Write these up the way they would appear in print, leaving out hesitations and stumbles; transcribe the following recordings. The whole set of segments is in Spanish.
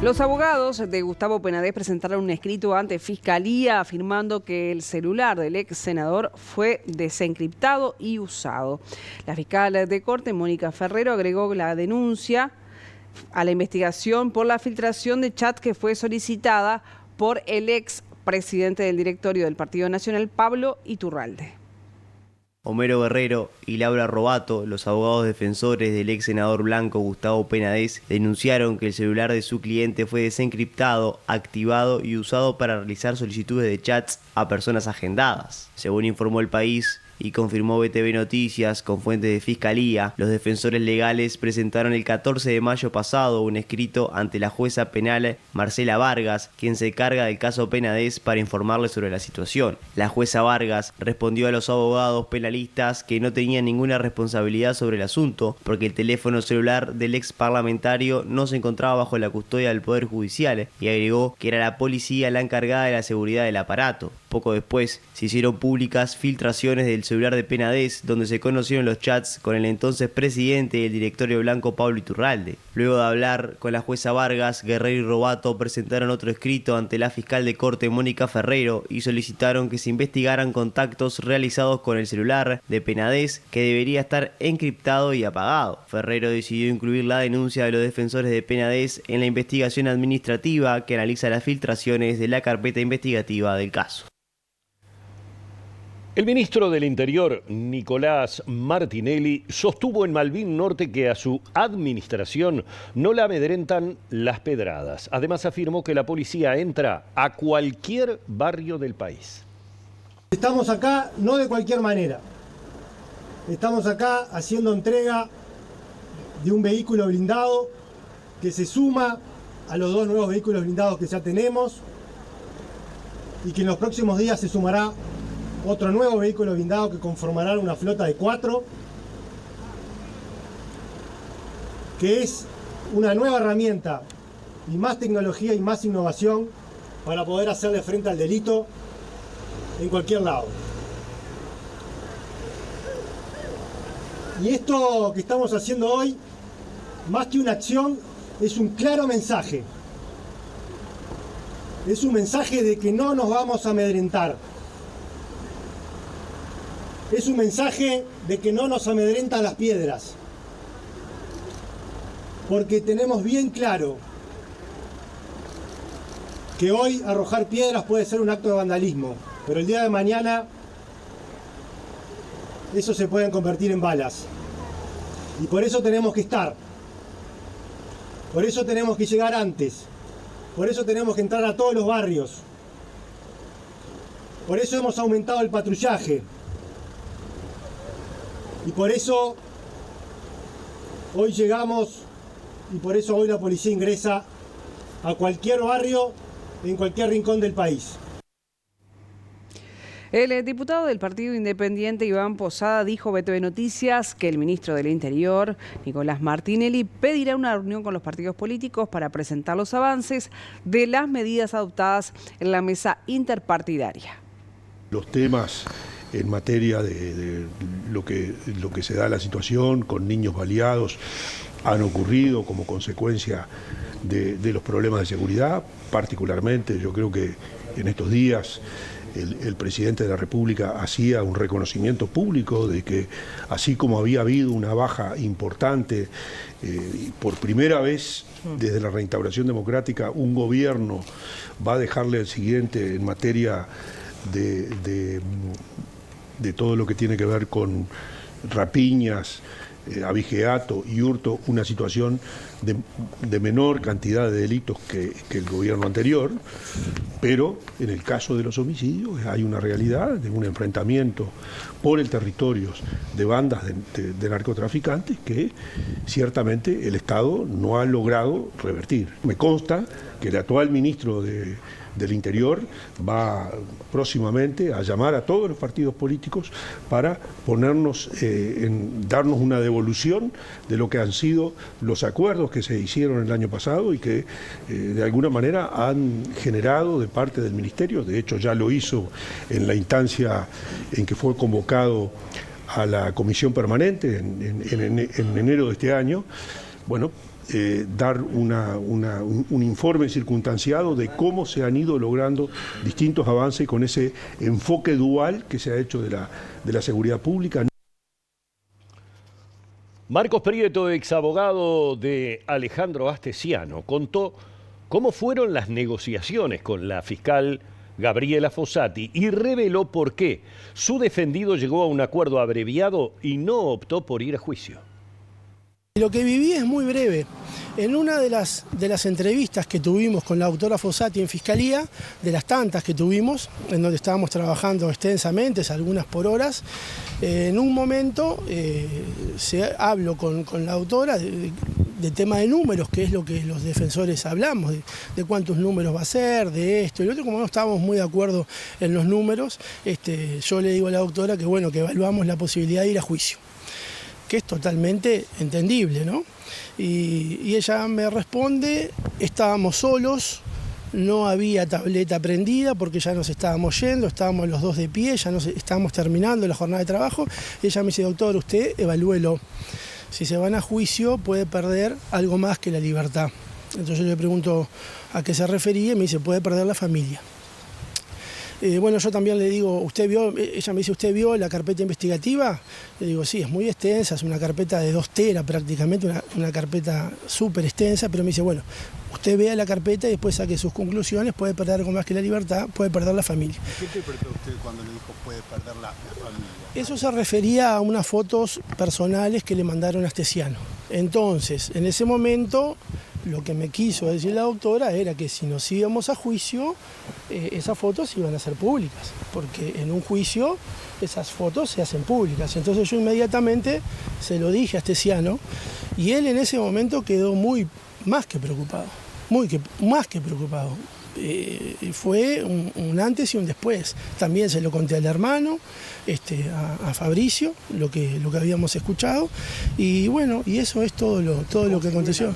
Los abogados de Gustavo Penades presentaron un escrito ante Fiscalía afirmando que el celular del ex senador fue desencriptado y usado. La fiscal de corte, Mónica Ferrero, agregó la denuncia a la investigación por la filtración de chat que fue solicitada por el ex presidente del directorio del Partido Nacional, Pablo Iturralde. Homero Guerrero y Laura Robato, los abogados defensores del ex senador blanco Gustavo Penades, denunciaron que el celular de su cliente fue desencriptado, activado y usado para realizar solicitudes de chats a personas agendadas. Según informó El País y confirmó BTV Noticias con fuentes de Fiscalía, los defensores legales presentaron el 14 de mayo pasado un escrito ante la jueza penal Marcela Vargas, quien se encarga del caso Penades, para informarle sobre la situación. La jueza Vargas respondió a los abogados penalistas que no tenían ninguna responsabilidad sobre el asunto, porque el teléfono celular del ex parlamentario no se encontraba bajo la custodia del Poder Judicial, y agregó que era la policía la encargada de la seguridad del aparato. Poco después se hicieron públicas filtraciones del celular de Penades, donde se conocieron los chats con el entonces presidente del directorio blanco Pablo Iturralde. Luego de hablar con la jueza Vargas, Guerrero y Robato presentaron otro escrito ante la fiscal de corte Mónica Ferrero y solicitaron que se investigaran contactos realizados con el celular de Penades, que debería estar encriptado y apagado. Ferrero decidió incluir la denuncia de los defensores de Penades en la investigación administrativa que analiza las filtraciones de la carpeta investigativa del caso. El ministro del Interior, Nicolás Martinelli, sostuvo en Malvin Norte que a su administración no la amedrentan las pedradas. Además, afirmó que la policía entra a cualquier barrio del país. Estamos acá no de cualquier manera. Estamos acá haciendo entrega de un vehículo blindado que se suma a los 2 nuevos vehículos blindados que ya tenemos y que en los próximos días se sumará otro nuevo vehículo blindado que conformará una flota de 4, que es una nueva herramienta y más tecnología y más innovación para poder hacerle frente al delito en cualquier lado. Y esto que estamos haciendo hoy, más que una acción, es un claro mensaje. Es un mensaje de que no nos vamos a amedrentar. Es un mensaje de que no nos amedrentan las piedras, porque tenemos bien claro que hoy arrojar piedras puede ser un acto de vandalismo, pero el día de mañana eso se puede convertir en balas. Y por eso tenemos que estar, por eso tenemos que llegar antes, por eso tenemos que entrar a todos los barrios, por eso hemos aumentado el patrullaje. Y por eso hoy llegamos y por eso hoy la policía ingresa a cualquier barrio, en cualquier rincón del país. El diputado del Partido Independiente, Iván Posada, dijo a BTV Noticias que el ministro del Interior, Nicolás Martinelli, pedirá una reunión con los partidos políticos para presentar los avances de las medidas adoptadas en la mesa interpartidaria. Los temas en materia de lo que se da la situación con niños baleados han ocurrido como consecuencia de los problemas de seguridad. Particularmente yo creo que en estos días el presidente de la República hacía un reconocimiento público de que así como había habido una baja importante, por primera vez desde la reinstauración democrática un gobierno va a dejarle al siguiente en materia de todo lo que tiene que ver con rapiñas, abigeato y hurto, una situación de menor cantidad de delitos que el gobierno anterior, pero en el caso de los homicidios hay una realidad de un enfrentamiento por el territorio de bandas de narcotraficantes que ciertamente el Estado no ha logrado revertir. Me consta que el actual ministro del Interior va próximamente a llamar a todos los partidos políticos para darnos una devolución de lo que han sido los acuerdos que se hicieron el año pasado y que de alguna manera han generado de parte del Ministerio, de hecho ya lo hizo en la instancia en que fue convocado a la comisión permanente en enero de este año, bueno, dar un informe circunstanciado de cómo se han ido logrando distintos avances con ese enfoque dual que se ha hecho de la seguridad pública. Marcos Prieto, exabogado de Alejandro Astesiano, contó cómo fueron las negociaciones con la fiscal Gabriela Fossati y reveló por qué su defendido llegó a un acuerdo abreviado y no optó por ir a juicio. Lo que viví es muy breve. En una de las entrevistas que tuvimos con la doctora Fossati en Fiscalía, de las tantas que tuvimos, en donde estábamos trabajando extensamente, algunas por horas, en un momento hablo con la doctora de tema de números, que es lo que los defensores hablamos, de cuántos números va a ser, de esto y lo otro. Como no estábamos muy de acuerdo en los números, yo le digo a la doctora que bueno, que evaluamos la posibilidad de ir a juicio, que es totalmente entendible, ¿no? Y ella me responde, estábamos solos, no había tableta prendida porque ya nos estábamos yendo, estábamos los dos de pie, ya estábamos terminando la jornada de trabajo. Y ella me dice, doctor, usted evalúelo. Si se van a juicio puede perder algo más que la libertad. Entonces yo le pregunto a qué se refería y me dice, puede perder la familia. Bueno, yo también le digo, ¿usted vio? Ella me dice, ¿usted vio la carpeta investigativa? Le digo, sí, es muy extensa, es una carpeta de 2 teras prácticamente, una carpeta súper extensa, pero me dice, bueno, usted vea la carpeta y después saque sus conclusiones, puede perder algo más que la libertad, puede perder la familia. ¿Qué interpretó usted cuando le dijo puede perder la familia? Eso se refería a unas fotos personales que le mandaron a Astesiano. Entonces, en ese momento, lo que me quiso decir la doctora era que si nos íbamos a juicio, esas fotos iban a ser públicas, porque en un juicio esas fotos se hacen públicas. Entonces yo inmediatamente se lo dije a Astesiano y él en ese momento quedó más que preocupado. Fue un antes y un después. También se lo conté al hermano, a Fabricio, lo que habíamos escuchado. Y bueno, y eso es todo lo que aconteció.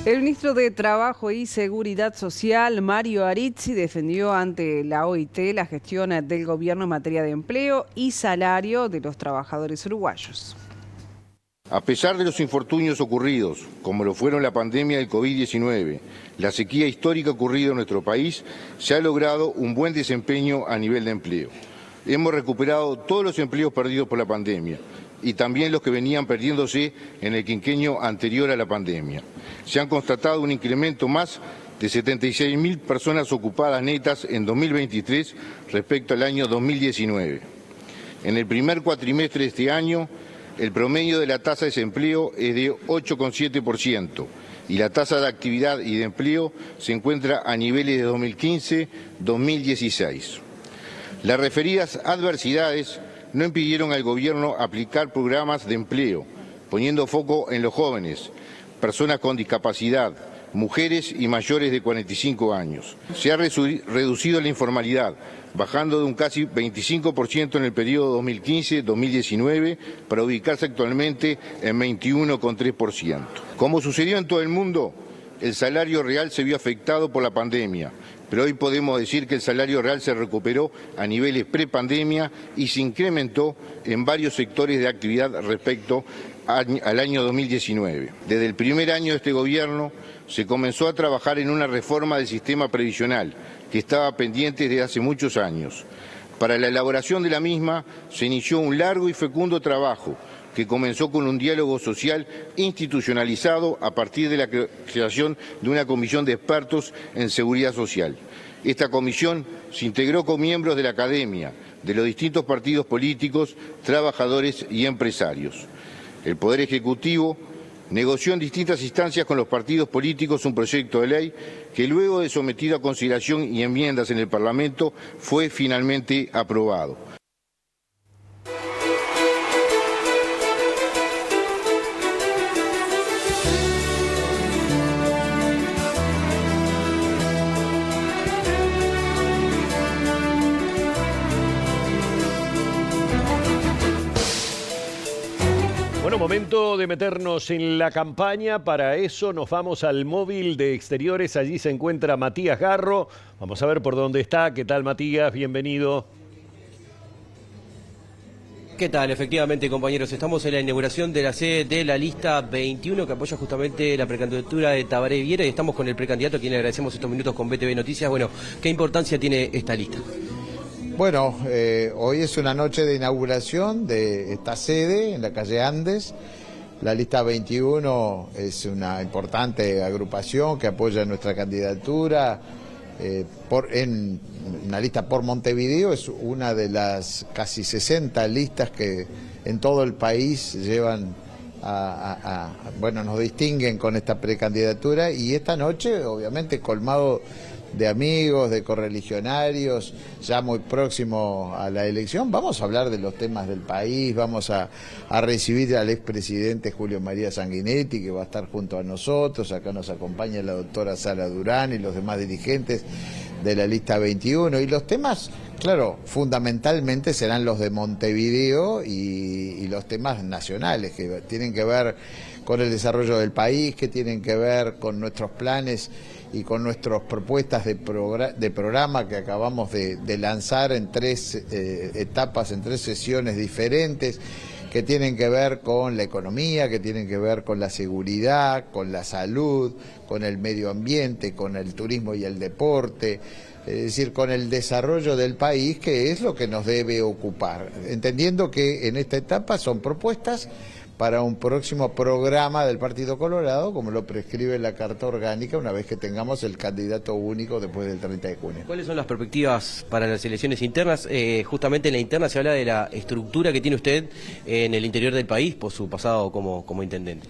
El ministro de Trabajo y Seguridad Social, Mario Arizzi, defendió ante la OIT la gestión del gobierno en materia de empleo y salario de los trabajadores uruguayos. A pesar de los infortunios ocurridos, como lo fueron la pandemia del COVID-19, la sequía histórica ocurrida en nuestro país, se ha logrado un buen desempeño a nivel de empleo. Hemos recuperado todos los empleos perdidos por la pandemia y también los que venían perdiéndose en el quinquenio anterior a la pandemia. Se han constatado un incremento más de 76.000 personas ocupadas netas en 2023 respecto al año 2019. En el primer cuatrimestre de este año, el promedio de la tasa de desempleo es de 8,7% y la tasa de actividad y de empleo se encuentra a niveles de 2015-2016. Las referidas adversidades no impidieron al gobierno aplicar programas de empleo, poniendo foco en los jóvenes, personas con discapacidad, mujeres y mayores de 45 años. Se ha reducido la informalidad, bajando de un casi 25% en el periodo 2015-2019 para ubicarse actualmente en 21,3%. Como sucedió en todo el mundo, el salario real se vio afectado por la pandemia, pero hoy podemos decir que el salario real se recuperó a niveles prepandemia y se incrementó en varios sectores de actividad respecto al año 2019. Desde el primer año de este gobierno se comenzó a trabajar en una reforma del sistema previsional que estaba pendiente desde hace muchos años. Para la elaboración de la misma se inició un largo y fecundo trabajo que comenzó con un diálogo social institucionalizado a partir de la creación de una comisión de expertos en seguridad social. Esta comisión se integró con miembros de la academia, de los distintos partidos políticos, trabajadores y empresarios. El Poder Ejecutivo negoció en distintas instancias con los partidos políticos un proyecto de ley que luego de sometido a consideración y enmiendas en el Parlamento fue finalmente aprobado. Bueno, momento de meternos en la campaña. Para eso nos vamos al móvil de Exteriores. Allí se encuentra Matías Garro. Vamos a ver por dónde está. ¿Qué tal, Matías? Bienvenido. ¿Qué tal? Efectivamente, compañeros, estamos en la inauguración de la sede de la lista 21 que apoya justamente la precandidatura de Tabaré Viera y estamos con el precandidato a quien le agradecemos estos minutos con BTV Noticias. Bueno, ¿qué importancia tiene esta lista? Bueno, hoy es una noche de inauguración de esta sede en la calle Andes. La lista 21 es una importante agrupación que apoya nuestra candidatura. En una lista por Montevideo, es una de las casi 60 listas que en todo el país llevan bueno, nos distinguen con esta precandidatura, y esta noche obviamente colmado de amigos, de correligionarios, ya muy próximo a la elección. Vamos a hablar de los temas del país, vamos a recibir al expresidente Julio María Sanguinetti, que va a estar junto a nosotros. Acá nos acompaña la doctora Sara Durán y los demás dirigentes de la lista 21. Y los temas, claro, fundamentalmente serán los de Montevideo y los temas nacionales, que tienen que ver con el desarrollo del país, que tienen que ver con nuestros planes y con nuestras propuestas de programa que acabamos de lanzar en 3 etapas, en 3 sesiones diferentes, que tienen que ver con la economía, que tienen que ver con la seguridad, con la salud, con el medio ambiente, con el turismo y el deporte, es decir, con el desarrollo del país, que es lo que nos debe ocupar, entendiendo que en esta etapa son propuestas para un próximo programa del Partido Colorado, como lo prescribe la Carta Orgánica, una vez que tengamos el candidato único después del 30 de junio. ¿Cuáles son las perspectivas para las elecciones internas? Justamente en la interna se habla de la estructura que tiene usted en el interior del país por su pasado como intendente.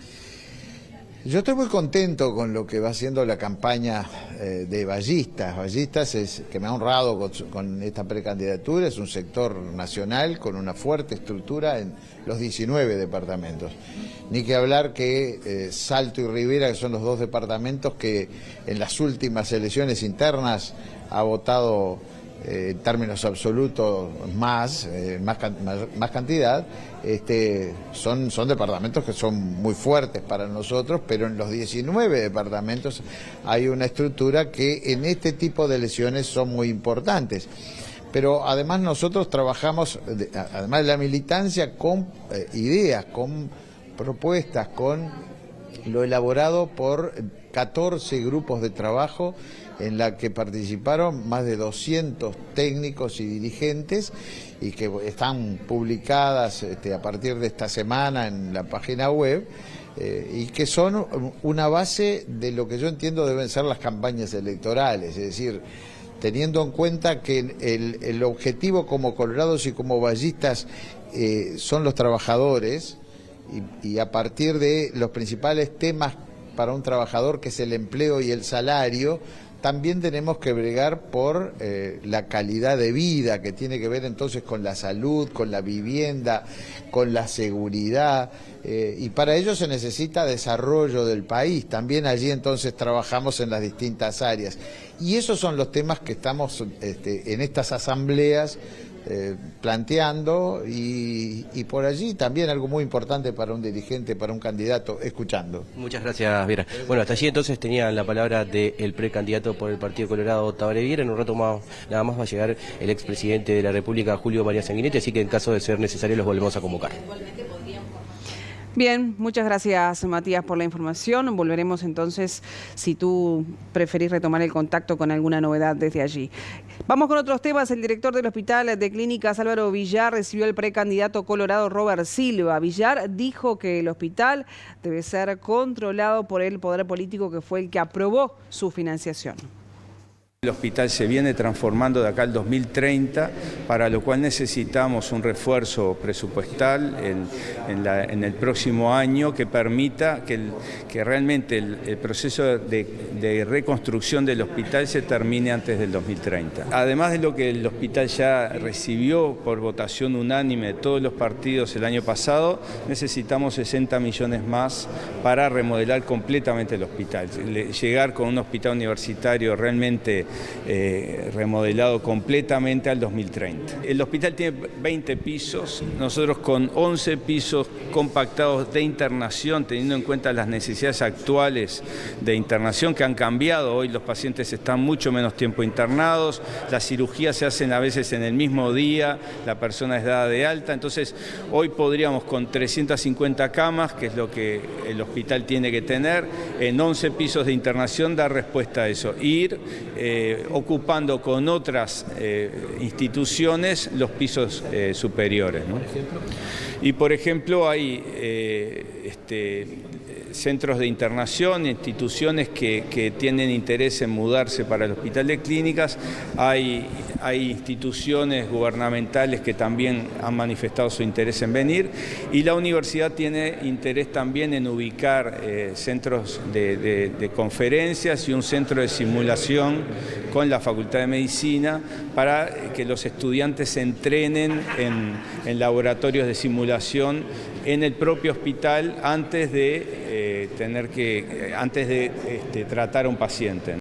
Yo estoy muy contento con lo que va haciendo la campaña de Ballistas. Ballistas es que me ha honrado con esta precandidatura, es un sector nacional con una fuerte estructura en los 19 departamentos. Ni que hablar que Salto y Rivera, que son los 2 departamentos que en las últimas elecciones internas ha votado en términos absolutos más cantidad, son departamentos que son muy fuertes para nosotros, pero en los 19 departamentos hay una estructura que en este tipo de elecciones son muy importantes. Pero además nosotros trabajamos, además de la militancia, con ideas, con propuestas, con lo elaborado por 14 grupos de trabajo en la que participaron más de 200 técnicos y dirigentes, y que están publicadas a partir de esta semana en la página web, y que son una base de lo que yo entiendo deben ser las campañas electorales, es decir, teniendo en cuenta que el objetivo como colorados y como ballistas son los trabajadores, y a partir de los principales temas para un trabajador, que es el empleo y el salario, también tenemos que bregar por la calidad de vida, que tiene que ver entonces con la salud, con la vivienda, con la seguridad, y para ello se necesita desarrollo del país. También allí entonces trabajamos en las distintas áreas. Y esos son los temas que estamos en estas asambleas planteando, y por allí también algo muy importante para un dirigente, para un candidato, escuchando. Muchas gracias, Viera. Bueno, hasta allí entonces tenían la palabra del precandidato por el Partido Colorado, Tabaré Viera. En un rato más, nada más va a llegar el expresidente de la República, Julio María Sanguinetti, así que en caso de ser necesario los volvemos a convocar. Bien, muchas gracias, Matías, por la información. Volveremos entonces, si tú preferís retomar el contacto con alguna novedad desde allí. Vamos con otros temas. El director del Hospital de Clínicas, Álvaro Villar, recibió al precandidato colorado Robert Silva. Villar dijo que el hospital debe ser controlado por el poder político, que fue el que aprobó su financiación. El hospital se viene transformando de acá al 2030, para lo cual necesitamos un refuerzo presupuestal en el próximo año que permita que realmente el proceso de reconstrucción del hospital se termine antes del 2030. Además de lo que el hospital ya recibió por votación unánime de todos los partidos el año pasado, necesitamos 60 millones más para remodelar completamente el hospital. Llegar con un hospital universitario realmente remodelado completamente al 2030. El hospital tiene 20 pisos, nosotros con 11 pisos compactados de internación, teniendo en cuenta las necesidades actuales de internación que han cambiado. Hoy los pacientes están mucho menos tiempo internados, las cirugías se hacen a veces en el mismo día, la persona es dada de alta, entonces hoy podríamos con 350 camas, que es lo que el hospital tiene que tener, en 11 pisos de internación dar respuesta a eso, ir ocupando con otras instituciones los pisos superiores, ¿no? Y por ejemplo hay centros de internación, instituciones que tienen interés en mudarse para el Hospital de Clínicas, hay instituciones gubernamentales que también han manifestado su interés en venir, y la universidad tiene interés también en ubicar centros de conferencias y un centro de simulación con la Facultad de Medicina para que los estudiantes se entrenen en laboratorios de simulación en el propio hospital antes de tratar a un paciente.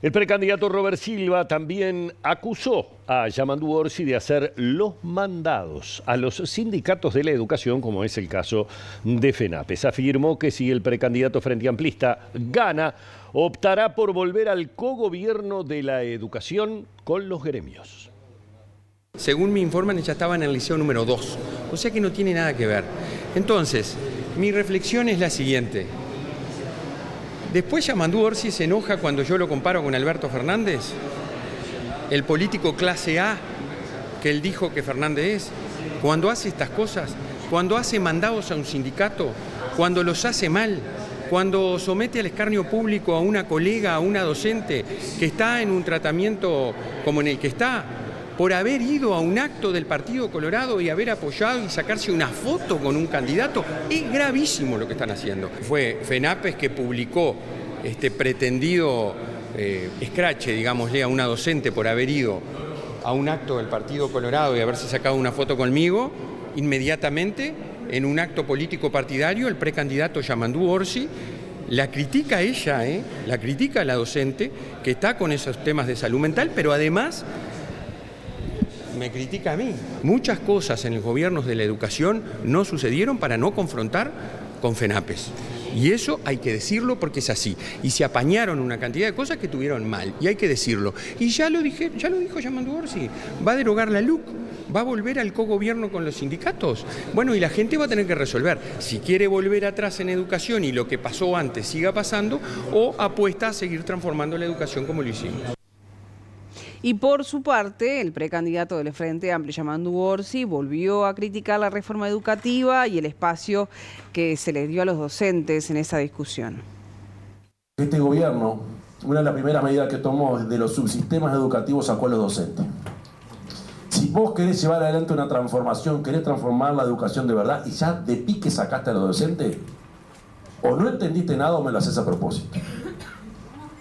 El precandidato Robert Silva también acusó a Yamandu Orsi de hacer los mandados a los sindicatos de la educación, como es el caso de FENAPES. Afirmó que si el precandidato Frente Amplista gana, optará por volver al cogobierno de la educación con los gremios. Según me informan, ella estaba en el liceo número 2, o sea que no tiene nada que ver. Entonces, mi reflexión es la siguiente. Después Yamandu Orsi se enoja cuando yo lo comparo con Alberto Fernández, el político clase A que él dijo que Fernández es, cuando hace estas cosas, cuando hace mandados a un sindicato, cuando los hace mal, cuando somete al escarnio público a una colega, a una docente que está en un tratamiento como en el que está, por haber ido a un acto del Partido Colorado y haber apoyado y sacarse una foto con un candidato. Es gravísimo lo que están haciendo. Fue FENAPES que publicó este pretendido escrache, digámosle, a una docente por haber ido a un acto del Partido Colorado y haberse sacado una foto conmigo. Inmediatamente, en un acto político partidario, el precandidato Yamandu Orsi la critica a ella, la critica a la docente que está con esos temas de salud mental, pero además me critica a mí. Muchas cosas en los gobiernos de la educación no sucedieron para no confrontar con FENAPES. Y eso hay que decirlo porque es así. Y se apañaron una cantidad de cosas que tuvieron mal. Y hay que decirlo. Y ya lo dijo Yamandu Orsi. Va a derogar la LUC. Va a volver al cogobierno con los sindicatos. Bueno, y la gente va a tener que resolver si quiere volver atrás en educación y lo que pasó antes siga pasando, o apuesta a seguir transformando la educación como lo hicimos. Y por su parte, el precandidato del Frente Amplio, Yamandu Orsi, volvió a criticar la reforma educativa y el espacio que se le dio a los docentes en esa discusión. Este gobierno, una de las primeras medidas que tomó de los subsistemas educativos sacó a los docentes. Si vos querés llevar adelante una transformación, querés transformar la educación de verdad y ya de pique sacaste a los docentes, o no entendiste nada o me lo haces a propósito.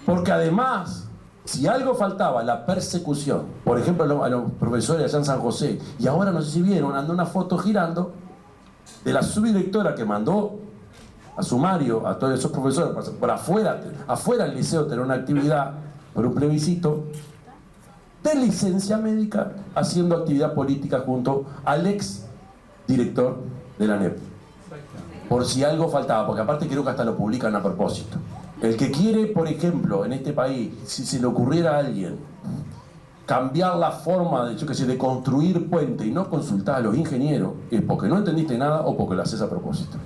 Porque además, si algo faltaba, la persecución, por ejemplo a los profesores allá en San José, y ahora no sé si vieron, anda una foto girando de la subdirectora que mandó a sumario a todos esos profesores por afuera del liceo tener una actividad por un plebiscito de licencia médica haciendo actividad política junto al ex director de la ANEP. Por si algo faltaba, porque aparte creo que hasta lo publican a propósito. El que quiere, por ejemplo, en este país, si se le ocurriera a alguien cambiar la forma de construir puente y no consultar a los ingenieros, es porque no entendiste nada o porque lo haces a propósito.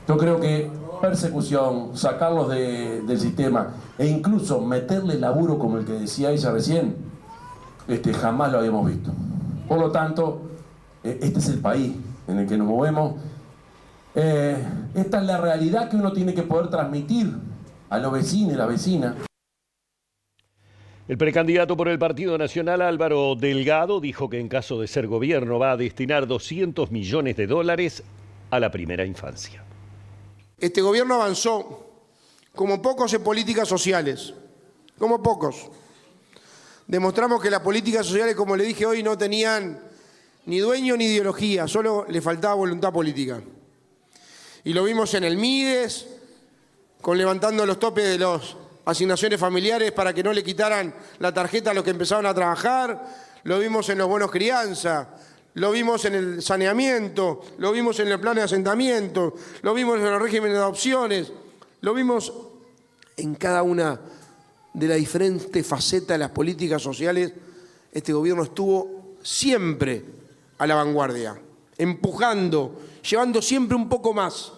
Yo creo que persecución, sacarlos del sistema e incluso meterle laburo como el que decía ella recién, jamás lo habíamos visto. Por lo tanto, este es el país en el que nos movemos. Esta es la realidad que uno tiene que poder transmitir a los vecinos y las vecinas. El precandidato por el Partido Nacional, Álvaro Delgado, dijo que en caso de ser gobierno va a destinar $200 millones a la primera infancia. Este gobierno avanzó como pocos en políticas sociales, como pocos. Demostramos que las políticas sociales, como le dije hoy, no tenían ni dueño ni ideología, solo le faltaba voluntad política. Y lo vimos en el MIDES, con levantando los topes asignaciones familiares para que no le quitaran la tarjeta a los que empezaban a trabajar, lo vimos en los bonos crianza, lo vimos en el saneamiento, lo vimos en el plan de asentamiento, lo vimos en el régimen de adopciones, lo vimos en cada una de las diferentes facetas de las políticas sociales. Este gobierno estuvo siempre a la vanguardia, empujando, llevando siempre un poco más.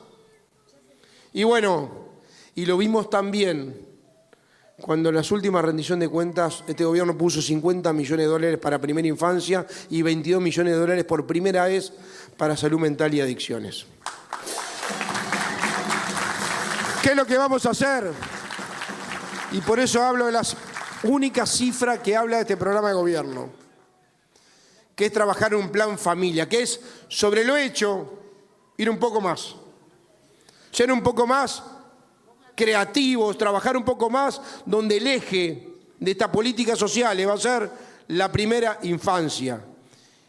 Y bueno, y lo vimos también cuando en las últimas rendición de cuentas este gobierno puso 50 millones de dólares para primera infancia y 22 millones de dólares por primera vez para salud mental y adicciones. ¿Qué es lo que vamos a hacer? Y por eso hablo de las únicas cifras que habla de este programa de gobierno, que es trabajar en un plan familia, que es sobre lo hecho ir un poco más, ser un poco más creativos, trabajar un poco más, donde el eje de esta política social va a ser la primera infancia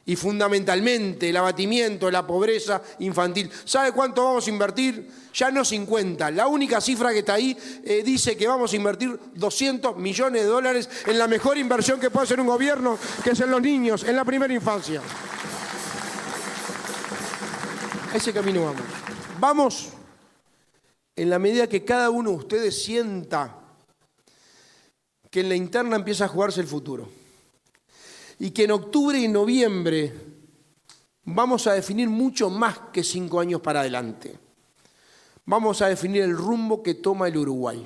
y fundamentalmente el abatimiento de la pobreza infantil. ¿Sabe cuánto vamos a invertir? Ya no 50. La única cifra que está ahí dice que vamos a invertir 200 millones de dólares en la mejor inversión que puede hacer un gobierno, que es en los niños, en la primera infancia. A ese camino vamos. Vamos en la medida que cada uno de ustedes sienta que en la interna empieza a jugarse el futuro. Y que en octubre y noviembre vamos a definir mucho más que 5 años para adelante. Vamos a definir el rumbo que toma el Uruguay.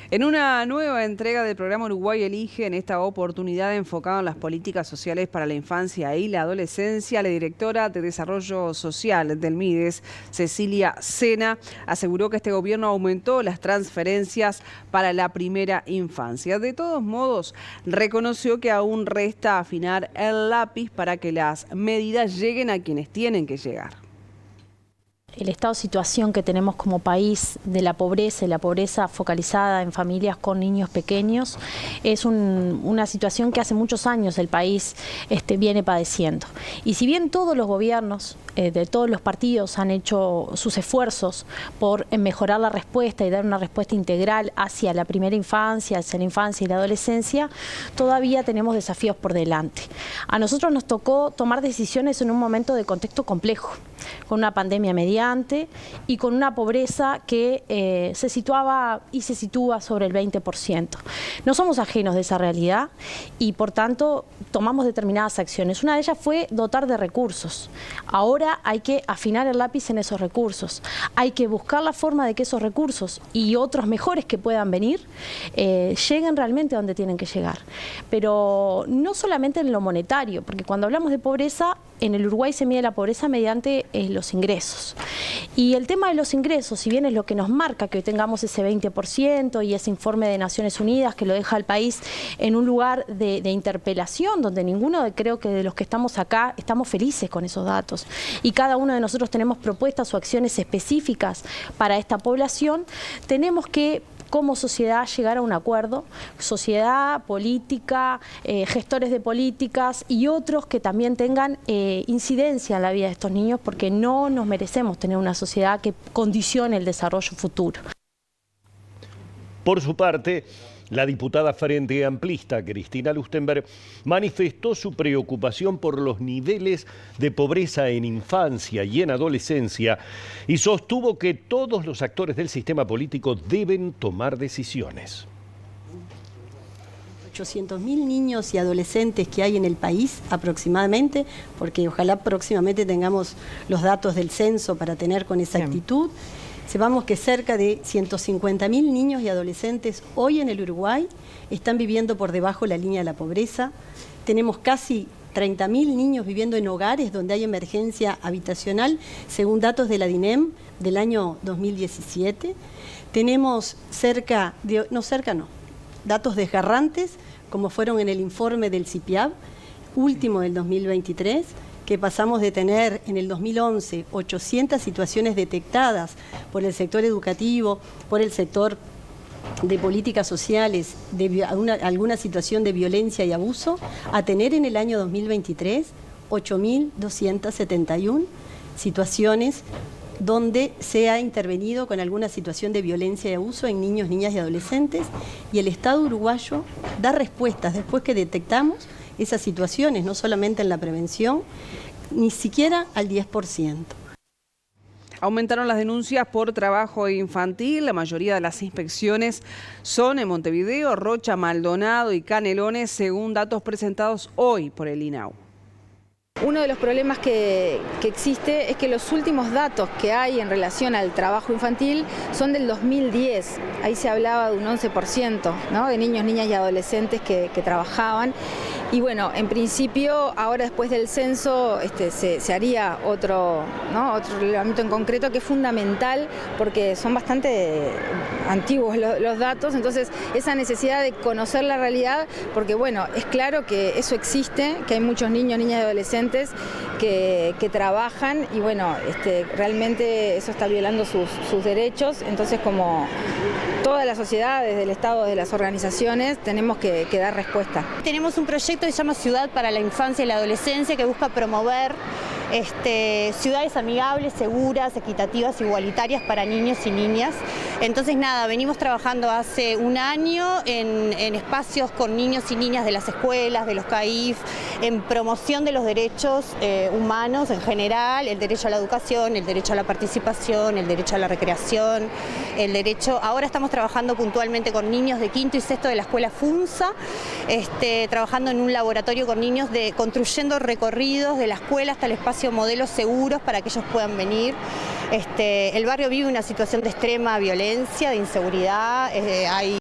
En una nueva entrega del programa Uruguay Elige, en esta oportunidad enfocada en las políticas sociales para la infancia y la adolescencia, la directora de Desarrollo Social del MIDES, Cecilia Sena, aseguró que este gobierno aumentó las transferencias para la primera infancia. De todos modos, reconoció que aún resta afinar el lápiz para que las medidas lleguen a quienes tienen que llegar. El estado de situación que tenemos como país de la pobreza y la pobreza focalizada en familias con niños pequeños es una situación que hace muchos años el país viene padeciendo. Y si bien todos los gobiernos de todos los partidos han hecho sus esfuerzos por mejorar la respuesta y dar una respuesta integral hacia la primera infancia, hacia la infancia y la adolescencia, todavía tenemos desafíos por delante. A nosotros nos tocó tomar decisiones en un momento de contexto complejo, con una pandemia mediante y con una pobreza que se situaba y se sitúa sobre el 20%. No somos ajenos de esa realidad y por tanto tomamos determinadas acciones. Una de ellas fue dotar de recursos. Ahora hay que afinar el lápiz en esos recursos. Hay que buscar la forma de que esos recursos y otros mejores que puedan venir lleguen realmente a donde tienen que llegar. Pero no solamente en lo monetario, porque cuando hablamos de pobreza, en el Uruguay se mide la pobreza mediante los ingresos. Y el tema de los ingresos, si bien es lo que nos marca que hoy tengamos ese 20% y ese informe de Naciones Unidas que lo deja al país en un lugar de interpelación, donde ninguno creo que de los que estamos acá estamos felices con esos datos. Y cada uno de nosotros tenemos propuestas o acciones específicas para esta población, tenemos que como sociedad llegar a un acuerdo, sociedad, política, gestores de políticas y otros que también tengan incidencia en la vida de estos niños, porque no nos merecemos tener una sociedad que condicione el desarrollo futuro. Por su parte, la diputada Frente Amplista, Cristina Lustenberg, manifestó su preocupación por los niveles de pobreza en infancia y en adolescencia y sostuvo que todos los actores del sistema político deben tomar decisiones. 800.000 niños y adolescentes que hay en el país aproximadamente, porque ojalá próximamente tengamos los datos del censo para tener con exactitud. Sepamos que cerca de 150.000 niños y adolescentes hoy en el Uruguay están viviendo por debajo de la línea de la pobreza. Tenemos casi 30.000 niños viviendo en hogares donde hay emergencia habitacional, según datos de la DINEM del año 2017. Tenemos datos desgarrantes, como fueron en el informe del CIPIAB, último del 2023, que pasamos de tener en el 2011 800 situaciones detectadas por el sector educativo, por el sector de políticas sociales, de alguna situación de violencia y abuso, a tener en el año 2023 8.271 situaciones donde se ha intervenido con alguna situación de violencia y abuso en niños, niñas y adolescentes, y el Estado uruguayo da respuestas después que detectamos esas situaciones, no solamente en la prevención, ni siquiera al 10%. Aumentaron las denuncias por trabajo infantil. La mayoría de las inspecciones son en Montevideo, Rocha, Maldonado y Canelones, según datos presentados hoy por el INAU. Uno de los problemas que existe es que los últimos datos que hay en relación al trabajo infantil son del 2010. Ahí se hablaba de un 11%, ¿no?, de niños, niñas y adolescentes que trabajaban. Y bueno, en principio, ahora después del censo se haría otro relevamiento en concreto que es fundamental porque son bastante antiguos los datos. Entonces, esa necesidad de conocer la realidad, porque bueno, es claro que eso existe, que hay muchos niños, niñas y adolescentes que trabajan y bueno, realmente eso está violando sus derechos. Entonces, como toda la sociedad, desde el Estado, desde las organizaciones, tenemos que dar respuesta. Tenemos un proyecto que se llama Ciudad para la Infancia y la Adolescencia que busca promover ciudades amigables, seguras, equitativas, igualitarias para niños y niñas. Entonces nada, venimos trabajando hace un año en espacios con niños y niñas de las escuelas, de los CAIF, en promoción de los derechos humanos en general, el derecho a la educación, el derecho a la participación, el derecho a la recreación, el derecho... Ahora estamos trabajando puntualmente con niños de quinto y sexto de la escuela FUNSA, trabajando en un laboratorio con niños construyendo recorridos de la escuela hasta el espacio modelos seguros para que ellos puedan venir. El barrio vive una situación de extrema violencia, de inseguridad, hay